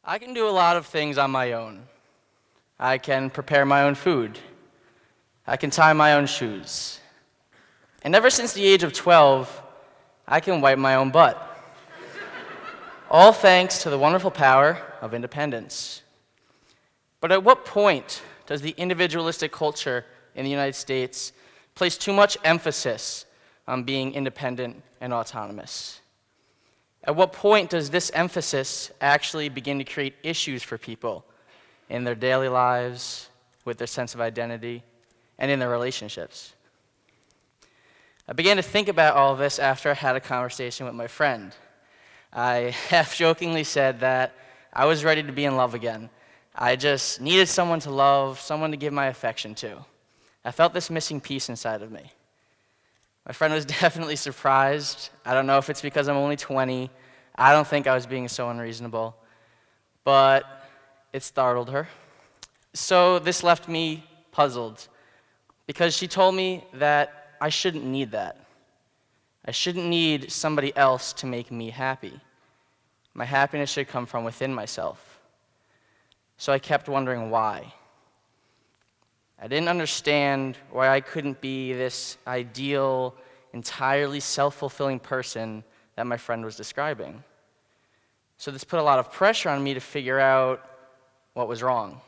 I can do a lot of things on my own. I can prepare my own food. I can tie my own shoes. And ever since the age of 12, I can wipe my own butt. All thanks to the wonderful power of independence. But at what point does the individualistic culture in the United States place too much emphasis on being independent and autonomous? At what point does this emphasis actually begin to create issues for people in their daily lives, with their sense of identity, and in their relationships? I began to think about all of this after I had a conversation with my friend. I half-jokingly said that I was ready to be in love again. I just needed someone to love, someone to give my affection to. I felt this missing piece inside of me. My friend was definitely surprised. I don't know if it's because I'm only 20. I don't think I was being so unreasonable. But it startled her. So this left me puzzled, because she told me that I shouldn't need that. I shouldn't need somebody else to make me happy. My happiness should come from within myself. So I kept wondering why. I didn't understand why I couldn't be this ideal, entirely self-fulfilling person that my friend was describing. So this put a lot of pressure on me to figure out what was wrong.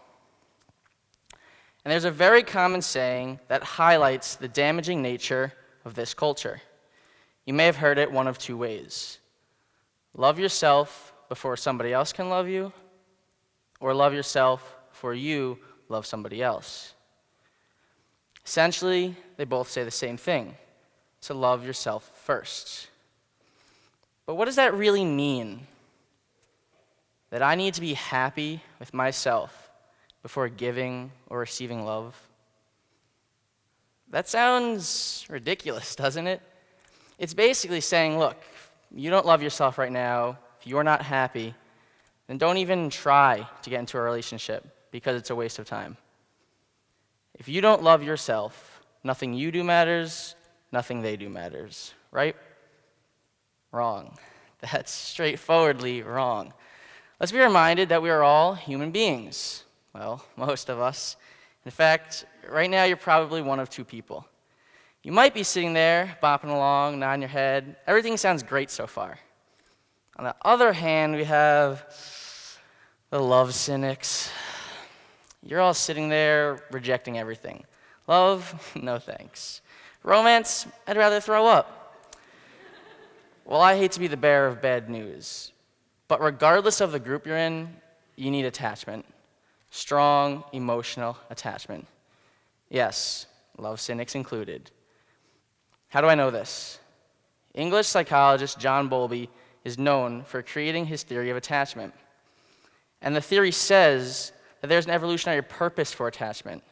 And there's a very common saying that highlights the damaging nature of this culture. You may have heard it one of two ways. Love yourself before somebody else can love you, or love yourself before you love somebody else. Essentially, they both say the same thing, to love yourself first. But what does that really mean? That I need to be happy with myself before giving or receiving love? That sounds ridiculous, doesn't it? It's basically saying, look, you don't love yourself right now, if you're not happy, then don't even try to get into a relationship, because it's a waste of time. If you don't love yourself, nothing you do matters, nothing they do matters, right? Wrong. That's straightforwardly wrong. Let's be reminded that we are all human beings. Well, most of us. In fact, right now you're probably one of two people. You might be sitting there, bopping along, nodding your head. Everything sounds great so far. On the other hand, we have the love cynics. You're all sitting there rejecting everything. Love? No thanks. Romance? I'd rather throw up. Well, I hate to be the bearer of bad news, but regardless of the group you're in, you need attachment. Strong, emotional attachment. Yes, love cynics included. How do I know this? English psychologist John Bowlby is known for creating his theory of attachment. And the theory says that there's an evolutionary purpose for attachment,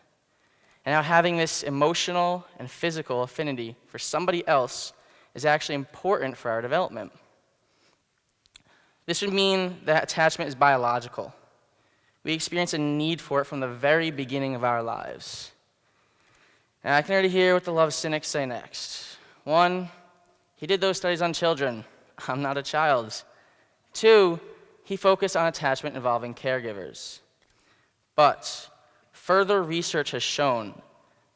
and how having this emotional and physical affinity for somebody else is actually important for our development. This would mean that attachment is biological. We experience a need for it from the very beginning of our lives. And I can already hear what the love cynics say next. 1, he did those studies on children. I'm not a child. 2, he focused on attachment involving caregivers. But further research has shown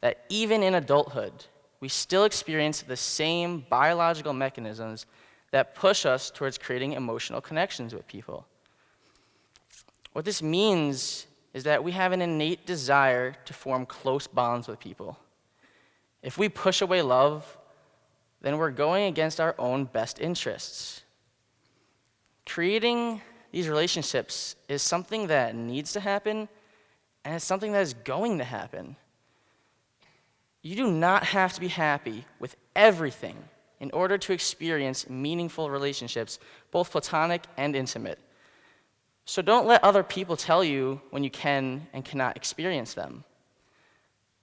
that even in adulthood, we still experience the same biological mechanisms that push us towards creating emotional connections with people. What this means is that we have an innate desire to form close bonds with people. If we push away love, then we're going against our own best interests. Creating these relationships is something that needs to happen, and it's something that is going to happen. You do not have to be happy with everything in order to experience meaningful relationships, both platonic and intimate. So don't let other people tell you when you can and cannot experience them.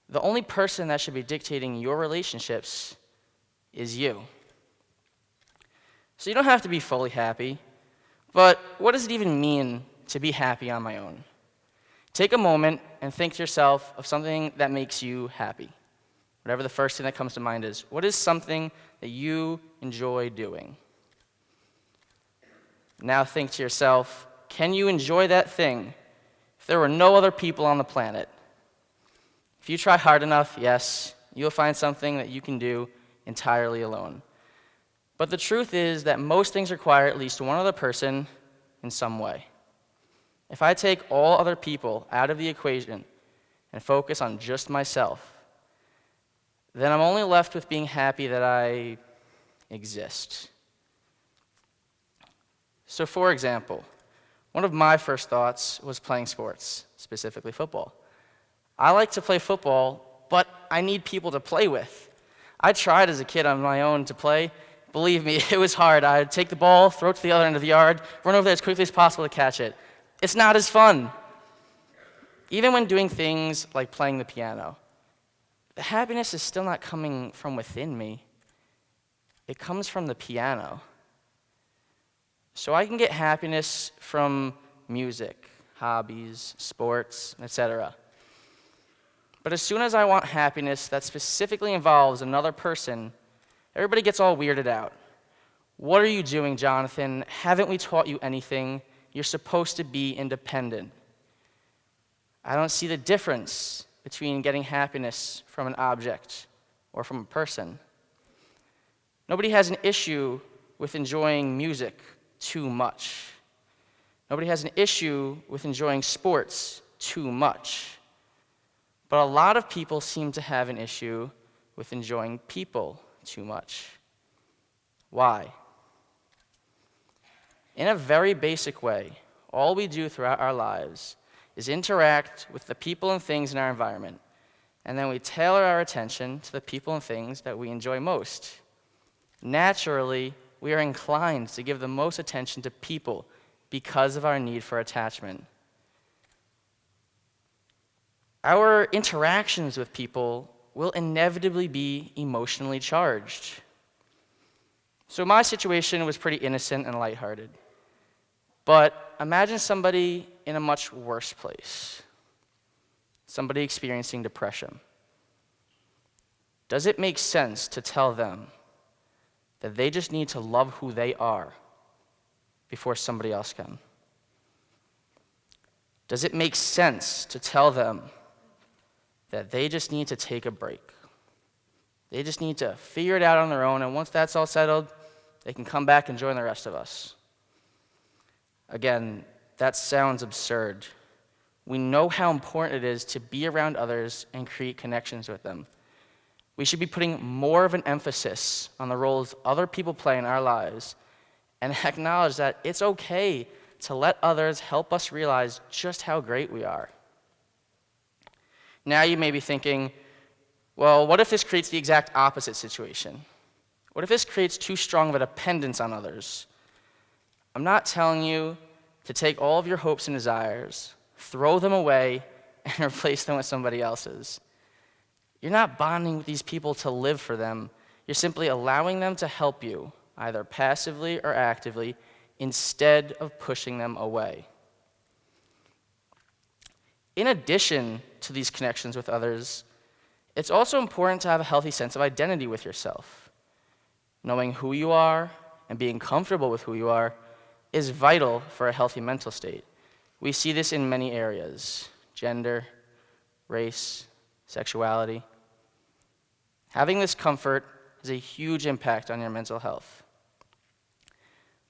The only person that should be dictating your relationships is you. So you don't have to be fully happy, but what does it even mean to be happy on my own? Take a moment and think to yourself of something that makes you happy. Whatever the first thing that comes to mind is, what is something that you enjoy doing? Now think to yourself, can you enjoy that thing if there were no other people on the planet? If you try hard enough, yes, you'll find something that you can do entirely alone. But the truth is that most things require at least one other person in some way. If I take all other people out of the equation and focus on just myself, then I'm only left with being happy that I exist. So for example, one of my first thoughts was playing sports, specifically football. I like to play football, but I need people to play with. I tried as a kid on my own to play. Believe me, it was hard. I'd take the ball, throw it to the other end of the yard, run over there as quickly as possible to catch it. It's not as fun. Even when doing things like playing the piano, the happiness is still not coming from within me. It comes from the piano. So I can get happiness from music, hobbies, sports, etc. But as soon as I want happiness that specifically involves another person, everybody gets all weirded out. What are you doing, Jonathan? Haven't we taught you anything? You're supposed to be independent. I don't see the difference between getting happiness from an object or from a person. Nobody has an issue with enjoying music too much. Nobody has an issue with enjoying sports too much. But a lot of people seem to have an issue with enjoying people too much. Why? In a very basic way, all we do throughout our lives is interact with the people and things in our environment, and then we tailor our attention to the people and things that we enjoy most. Naturally, we are inclined to give the most attention to people because of our need for attachment. Our interactions with people will inevitably be emotionally charged. So my situation was pretty innocent and lighthearted. But imagine somebody in a much worse place, somebody experiencing depression. Does it make sense to tell them that they just need to love who they are before somebody else can? Does it make sense to tell them that they just need to take a break? They just need to figure it out on their own, and once that's all settled, they can come back and join the rest of us. Again, that sounds absurd. We know how important it is to be around others and create connections with them. We should be putting more of an emphasis on the roles other people play in our lives and acknowledge that it's okay to let others help us realize just how great we are. Now you may be thinking, well, what if this creates the exact opposite situation? What if this creates too strong of a dependence on others? I'm not telling you to take all of your hopes and desires, throw them away, and replace them with somebody else's. You're not bonding with these people to live for them. You're simply allowing them to help you, either passively or actively, instead of pushing them away. In addition to these connections with others, it's also important to have a healthy sense of identity with yourself. Knowing who you are and being comfortable with who you are is vital for a healthy mental state. We see this in many areas: gender, race, sexuality. Having this comfort has a huge impact on your mental health.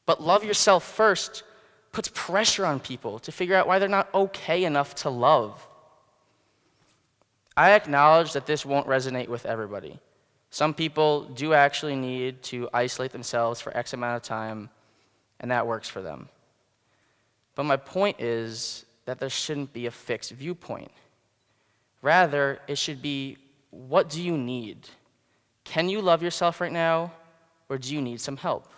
But love yourself first puts pressure on people to figure out why they're not okay enough to love. I acknowledge that this won't resonate with everybody. Some people do actually need to isolate themselves for X amount of time, and that works for them. But my point is that there shouldn't be a fixed viewpoint. Rather, it should be, what do you need? Can you love yourself right now, or do you need some help?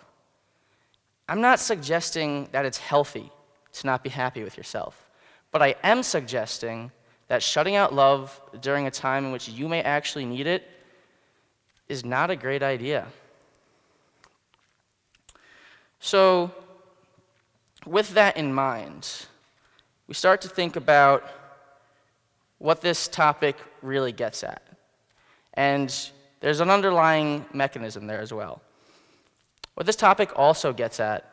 I'm not suggesting that it's healthy to not be happy with yourself, but I am suggesting that shutting out love during a time in which you may actually need it is not a great idea. So, with that in mind, we start to think about what this topic really gets at. And there's an underlying mechanism there as well. What this topic also gets at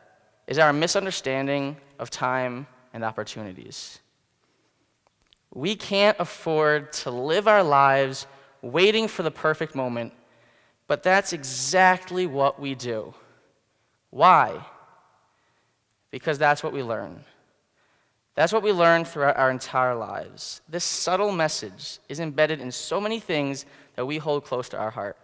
is our misunderstanding of time and opportunities. We can't afford to live our lives waiting for the perfect moment, but that's exactly what we do. Why? Because that's what we learn. That's what we learn throughout our entire lives. This subtle message is embedded in so many things that we hold close to our heart.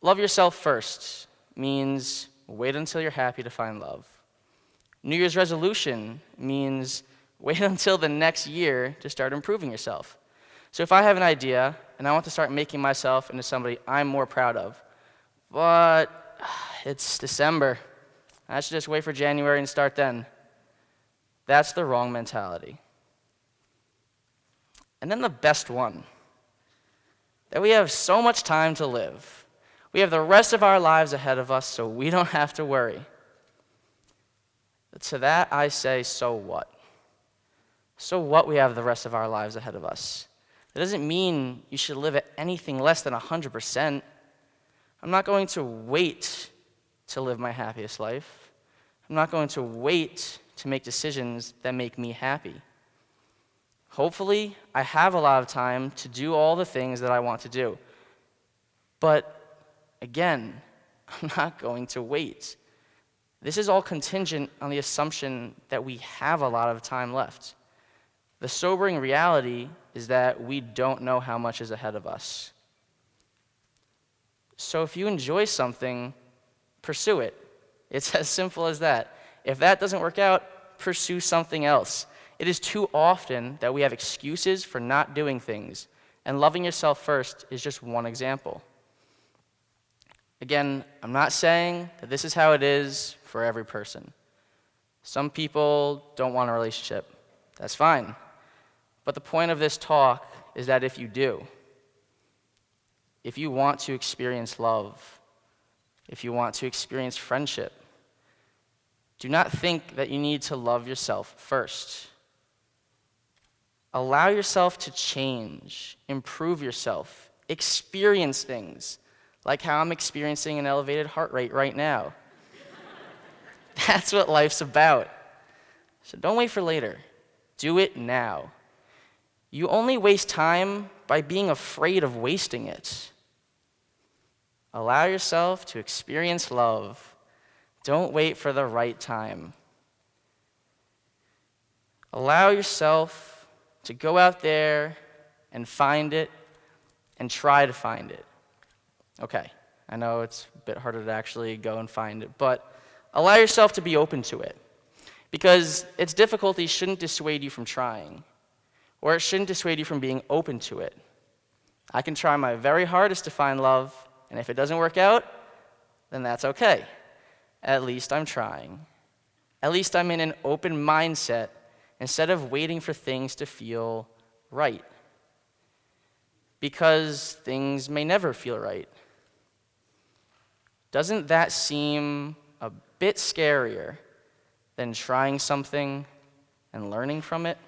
Love yourself first means wait until you're happy to find love. New Year's resolution means wait until the next year to start improving yourself. So if I have an idea and I want to start making myself into somebody I'm more proud of, but it's December, I should just wait for January and start then. That's the wrong mentality. And then the best one, that we have so much time to live. We have the rest of our lives ahead of us, so we don't have to worry. To that I say, so what? So what we have the rest of our lives ahead of us? That doesn't mean you should live at anything less than 100%. I'm not going to wait to live my happiest life. I'm not going to wait to make decisions that make me happy. Hopefully, I have a lot of time to do all the things that I want to do. But again, I'm not going to wait. This is all contingent on the assumption that we have a lot of time left. The sobering reality is that we don't know how much is ahead of us. So if you enjoy something, pursue it. It's as simple as that. If that doesn't work out, pursue something else. It is too often that we have excuses for not doing things, and loving yourself first is just one example. Again, I'm not saying that this is how it is for every person. Some people don't want a relationship. That's fine. But the point of this talk is that if you do, if you want to experience love, if you want to experience friendship, do not think that you need to love yourself first. Allow yourself to change, improve yourself, experience things, like how I'm experiencing an elevated heart rate right now. That's what life's about. So don't wait for later. Do it now. You only waste time by being afraid of wasting it. Allow yourself to experience love. Don't wait for the right time. Allow yourself to go out there and find it and try to find it. Okay, I know it's a bit harder to actually go and find it, but allow yourself to be open to it, because its difficulty shouldn't dissuade you from trying, or it shouldn't dissuade you from being open to it. I can try my very hardest to find love, and if it doesn't work out, then that's okay. At least I'm trying. At least I'm in an open mindset instead of waiting for things to feel right, because things may never feel right. Doesn't that seem a bit scarier than trying something and learning from it?